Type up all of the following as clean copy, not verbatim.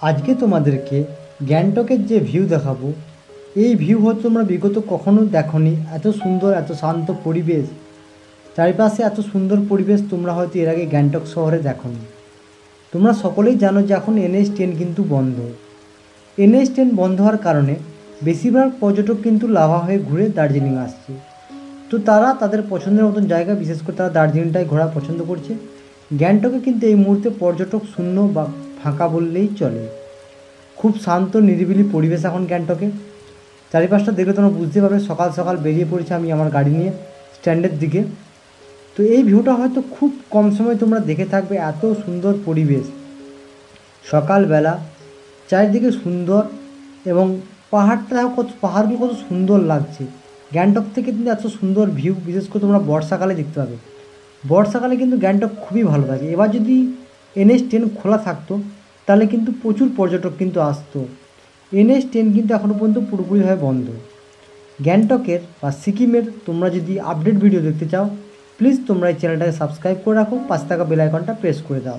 আজকে তোমাদেরকে গ্যাংটকের যে ভিউ দেখাবো, এই ভিউ হয়তো তোমরা বিগত কখনো দেখোনি। এত সুন্দর, এত শান্ত পরিবেশ, চারিপাশে এত সুন্দর পরিবেশ তোমরা হয়তো এর আগে গ্যাংটক শহরে দেখোনি। তোমরা সকলেই জানো যে এখন NH10 কিন্তু বন্ধ। NH10 বন্ধ হওয়ার কারণে বেশিরভাগ পর্যটক কিন্তু লাভা হয়ে ঘুরে দার্জিলিং আসছে। তো তারা তাদের পছন্দের মতন জায়গা, বিশেষ করে তারা দার্জিলিংটাই ঘোরা পছন্দ করছে। গ্যাংটকে কিন্তু এই মুহূর্তে পর্যটক শূন্য বা ফাঁকা বললেই চলে। খুব শান্ত নিরিবিলি পরিবেশ এখন গ্যাংটকে। চারিপাশটা দেখলে তোমরা বুঝতে পারবে। সকাল সকাল বেরিয়ে পড়েছি আমি আমার গাড়ি নিয়ে স্ট্যান্ডের দিকে। তো এই ভিউটা হয়তো খুব কম সময় তোমরা দেখে থাকবে। এত সুন্দর পরিবেশ, সকালবেলা চারিদিকে সুন্দর, এবং পাহাড়টা দেখো পাহাড়গুলো কত সুন্দর লাগছে। গ্যাংটক থেকে কিন্তু এত সুন্দর ভিউ বিশেষ করে তোমরা বর্ষাকালে দেখতে পাবে। বর্ষাকালে কিন্তু গ্যাংটক খুবই ভালো থাকে। এবার যদি NH10 খোলা থাকতো তাহলে কিন্তু প্রচুর পর্যটক কিন্তু আসতো। NH10 কিন্তু এখনও পর্যন্ত পুরোপুরিভাবে বন্ধ। গ্যাংটকের বা সিকিমের তোমরা যদি আপডেট ভিডিও দেখতে চাও, প্লিজ তোমরা এই চ্যানেলটাকে সাবস্ক্রাইব করে রাখো, পাশে থাকা বেল আইকনটা প্রেস করে দাও।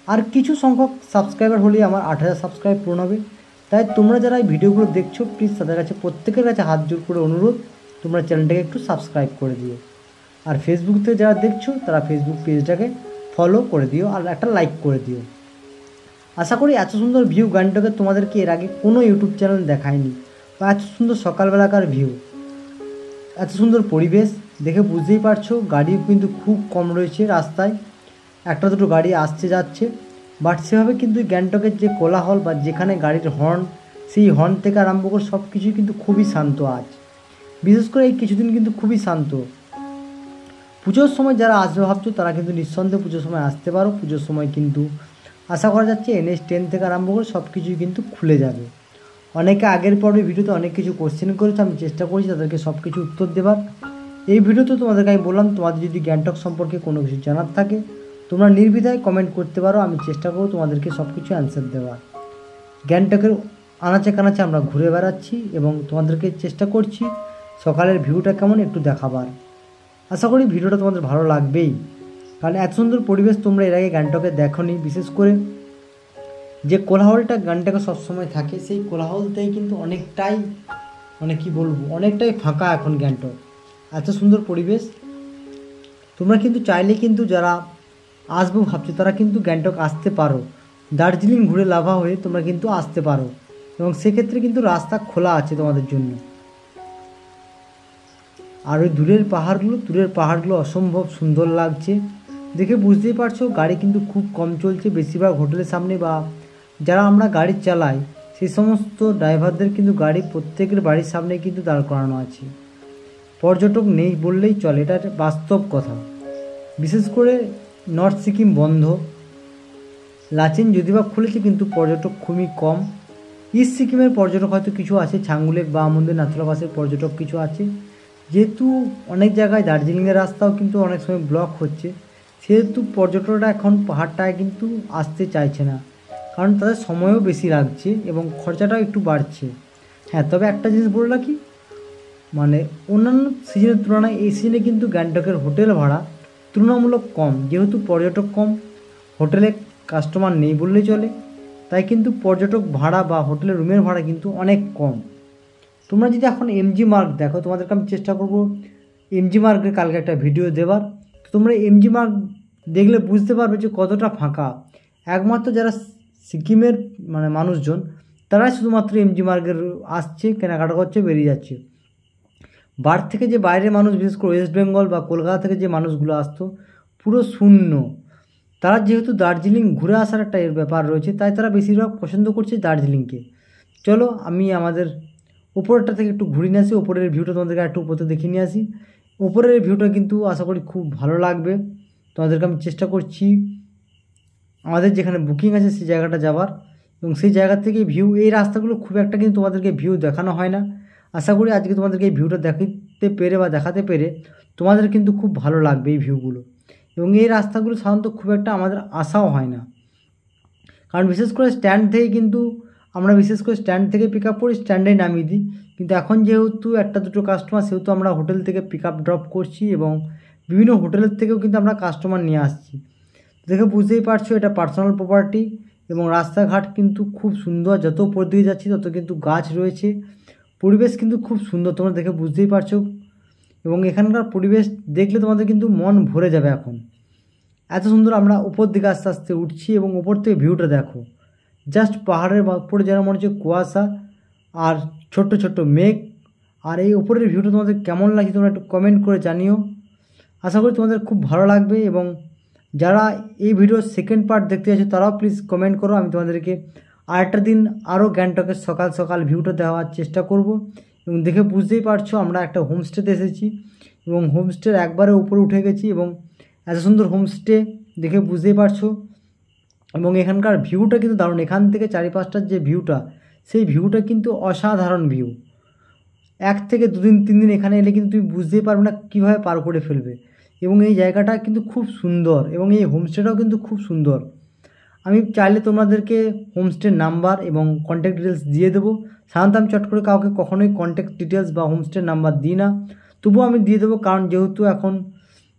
আর কিছু সংখ্যক সাবস্ক্রাইবার হলেই আমার 8000 সাবস্ক্রাইব পূরণ হবে। তাই তোমরা যারা এই ভিডিওগুলো দেখছো, প্লিজ তাদের কাছে, প্রত্যেকের কাছে হাত জোর করে অনুরোধ, তোমরা চ্যানেলটাকে একটু সাবস্ক্রাইব করে দিও। আর ফেসবুক থেকে যারা দেখছো তারা ফেসবুক পেজটাকে ফলো করে দিও আর একটা লাইক করে দিও। আশা করি এত সুন্দর ভিউ গ্যাংটকে তোমাদেরকে এর আগে কোনো ইউটিউব চ্যানেল দেখায়নি। বা এত সুন্দর সকালবেলাকার ভিউ, এত সুন্দর পরিবেশ দেখে বুঝতেই পারছো। গাড়িও কিন্তু খুব কম রয়েছে রাস্তায়, একটা দুটো গাড়ি আসছে যাচ্ছে। বাট সেভাবে কিন্তু গ্যাংটকের যে কোলাহল বা যেখানে গাড়ির হর্ন, সেই হর্ন থেকে আরম্ভ করে সব কিছুই কিন্তু খুবই শান্ত আজ। বিশেষ করে এই কিছুদিন কিন্তু খুবই শান্ত। পুজোর সময় যারা আসবে ভাবছো তারা কিন্তু নিঃসন্দেহে পুজোর সময় আসতে পারো। পুজোর সময় কিন্তু আশা করা যাচ্ছে NH10 থেকে আরম্ভ করে সব কিছুই কিন্তু খুলে যাবে। অনেকে আগের পর্বে ভিডিওতে অনেক কিছু কোশ্চেন করেছে, আমি চেষ্টা করছি তাদেরকে সব কিছু উত্তর দেবার। এই ভিডিওতে তোমাদেরকে আমি বললাম, তোমাদের যদি গ্যাংটক সম্পর্কে কোনো কিছু জানার থাকে তোমরা নির্দ্বিধায় কমেন্ট করতে পারো। আমি চেষ্টা করব তোমাদেরকে সব কিছু অ্যান্সার দেওয়ার। গ্যাংটকের আনাচে কানাচে আমরা ঘুরে বেড়াচ্ছি এবং তোমাদেরকে চেষ্টা করছি সকালের ভিউটা কেমন একটু দেখাবার। আশা করি ভিডিওটা তোমাদের ভালো লাগবেই, কারণ এত সুন্দর পরিবেশ তোমরা এর আগে গ্যাংটকে দেখোনি। বিশেষ করে যে কোলাহলটা গ্যাংটকে সবসময় থাকে, সেই কোলাহলতেই কিন্তু অনেকটাই, মানে কি বলবো, অনেকটাই ফাঁকা এখন গ্যাংটক। এত সুন্দর পরিবেশ। তোমরা কিন্তু চাইলে কিন্তু যারা আসবো ভাবছো তারা কিন্তু গ্যাংটক আসতে পারো। দার্জিলিং ঘুরে লাভা হয়ে তোমরা কিন্তু আসতে পারো, এবং সেক্ষেত্রে কিন্তু রাস্তা খোলা আছে তোমাদের জন্য। আর ওই দূরের পাহাড়গুলো অসম্ভব সুন্দর লাগছে দেখে বুঝতেই পারছো। গাড়ি কিন্তু খুব কম চলছে, বেশিরভাগ হোটেলের সামনে বা যারা আমরা গাড়ি চালাই সেই সমস্ত ড্রাইভারদের কিন্তু গাড়ি প্রত্যেকের বাড়ির সামনে কিন্তু দাঁড় করানো আছে। পর্যটক নেই বললেই চলে, এটা বাস্তব কথা। বিশেষ করে নর্থ সিকিম বন্ধ, লাচেন যদি বা খুলেছে কিন্তু পর্যটক খুবই কম। ইস্ট সিকিমের পর্যটক হয়তো কিছু আছে, ছাঙ্গুলেক বা মন্দির নাথুলা পাসের পর্যটক কিছু আছে। যেহেতু অনেক জায়গায় দার্জিলিংয়ের রাস্তাও কিন্তু অনেক সময় ব্লক হচ্ছে, সেহেতু পর্যটকরা এখন পাহাড়টায় কিন্তু আসতে চাইছে না, কারণ তাদের সময়ও বেশি লাগছে এবং খরচাটাও একটু বাড়ছে। হ্যাঁ, তবে একটা জিনিস বলে রাখি, মানে অন্যান্য সিজনের তুলনায় এই সিজনে কিন্তু গ্যাংটকের হোটেল ভাড়া তুলনামূলক কম। যেহেতু পর্যটক কম, হোটেলে কাস্টমার নেই বললেই চলে, তাই কিন্তু পর্যটক ভাড়া বা হোটেলের রুমের ভাড়া কিন্তু অনেক কম। তোমরা যদি এখন MG মার্গ দেখো, তোমাদেরকে আমি চেষ্টা করব MG মার্গের কালকে একটা ভিডিও দেওয়ার। তোমরা MG মার্গ দেখলে বুঝতে পারবে যে কতটা ফাঁকা। একমাত্র যারা সিকিমের মানে মানুষজন তারাই শুধুমাত্র MG মার্গের আসছে, কেনাকাটা করছে, বেরিয়ে যাচ্ছে। বার থেকে যে বাইরের মানুষ, বিশেষ করে ওয়েস্ট বেঙ্গল বা কলকাতা থেকে যে মানুষগুলো আসতো পুরো শূন্য। তারা যেহেতু দার্জিলিং ঘুরে আসার একটা এর ব্যাপার রয়েছে, তাই তারা বেশিরভাগ পছন্দ করছে দার্জিলিংকে। চলো আমি আমাদের উপরেরটা থেকে একটু ঘুরে নিয়ে আসি, উপরের ভিউটা তোমাদেরকে একটু উপরে দেখিয়ে নিয়ে আসি। উপরের ভিউটা কিন্তু আশা করি খুব ভালো লাগবে তোমাদেরকে। আমি চেষ্টা করছি আমাদের যেখানে বুকিং আছে সেই জায়গাটা যাওয়ার, এবং সেই জায়গা থেকে ভিউ, এই রাস্তাগুলো খুব একটা কিন্তু তোমাদেরকে ভিউ দেখানো হয় না। আশা করি আজকে তোমাদেরকে এই ভিউটা দেখাতে পেরে বা দেখাতে পেরে তোমাদের কিন্তু খুব ভালো লাগবে এই ভিউগুলো। এবং এই রাস্তাগুলো সাধারণত খুব একটা আমাদের আসাও হয় না, কারণ বিশেষ করে স্ট্যান্ড থেকে কিন্তু আমরা স্ট্যান্ড থেকে পিক আপ করি, স্ট্যান্ডেই নামিয়ে দিই। কিন্তু এখন যেহেতু একটা দুটো কাস্টমার, সেহেতু আমরা হোটেল থেকে পিক আপ ড্রপ করছি, এবং বিভিন্ন হোটেলের থেকেও কিন্তু আমরা কাস্টমার নিয়ে আসছি। দেখে বুঝতেই পারছো এটা পার্সোনাল প্রপার্টি। এবং রাস্তাঘাট কিন্তু খুব সুন্দর, যত উপর দিকে যাচ্ছি তত কিন্তু গাছ রয়েছে, পরিবেশ কিন্তু খুব সুন্দর, তোমরা দেখে বুঝতেই পারছো। এবং এখানকার পরিবেশ দেখলে তোমাদের কিন্তু মন ভরে যাবে। এখন এত সুন্দর আমরা উপর দিকে আস্তে আস্তে উঠছি এবং উপর থেকে ভিউটা দেখো, জাস্ট পাহাড়ের উপরে যেন মনে হচ্ছে কুয়াশা আর ছোট্ট ছোট্ট মেঘ। আর এই উপরের ভিউটা তোমাদের কেমন লাগছে তোমরা একটু কমেন্ট করে জানিও। আশা করি তোমাদের খুব ভালো লাগবে, এবং যারা এই ভিডিওর সেকেন্ড পার্ট দেখতে চাইছো তারাও প্লিজ কমেন্ট করো। আমি তোমাদেরকে আরেকটা দিন আরও গ্যাংটকের সকাল সকাল ভিউটা দেওয়ার চেষ্টা করব। এবং দেখে বুঝতেই পারছো আমরা একটা হোমস্টেতে এসেছি এবং হোমস্টের একবারে উপরে উঠে গেছি, এবং এত সুন্দর হোমস্টে দেখে বুঝতেই পারছো। এবং এখানকার ভিউটা কিন্তু দারুণ, এখান থেকে চারিপাশটার যে ভিউটা, সেই ভিউটা কিন্তু অসাধারণ ভিউ। 1 থেকে 2 দিন 3 দিন এখানে এলে কিন্তু তুমি বুঝতেই পারবে না কীভাবে পার করে ফেলবে। এবং এই জায়গাটা কিন্তু খুব সুন্দর, এবং এই হোমস্টেটাও কিন্তু খুব সুন্দর। আমি চাইলে তোমাদেরকে হোমস্টের নাম্বার এবং কন্ট্যাক্ট ডিটেলস দিয়ে দেবো। সাধারণত আমি চট করে কাউকে কখনোই কন্ট্যাক্ট ডিটেলস বা হোমস্টের নাম্বার দিই না, তবুও আমি দিয়ে দেবো, কারণ যেহেতু এখন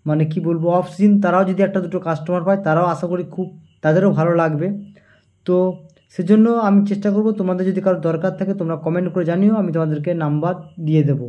মানে কি বলবো অফ সিজন, তারাও যদি একটা দুটো কাস্টমার পায় তারাও আশা করি খুব তাদেরও ভালো লাগবে। তো সেজন্য আমি চেষ্টা করব, তোমাদের যদি কারো দরকার থাকে তোমরা কমেন্ট করে জানিও, আমি তোমাদেরকে নাম্বার দিয়ে দেবো।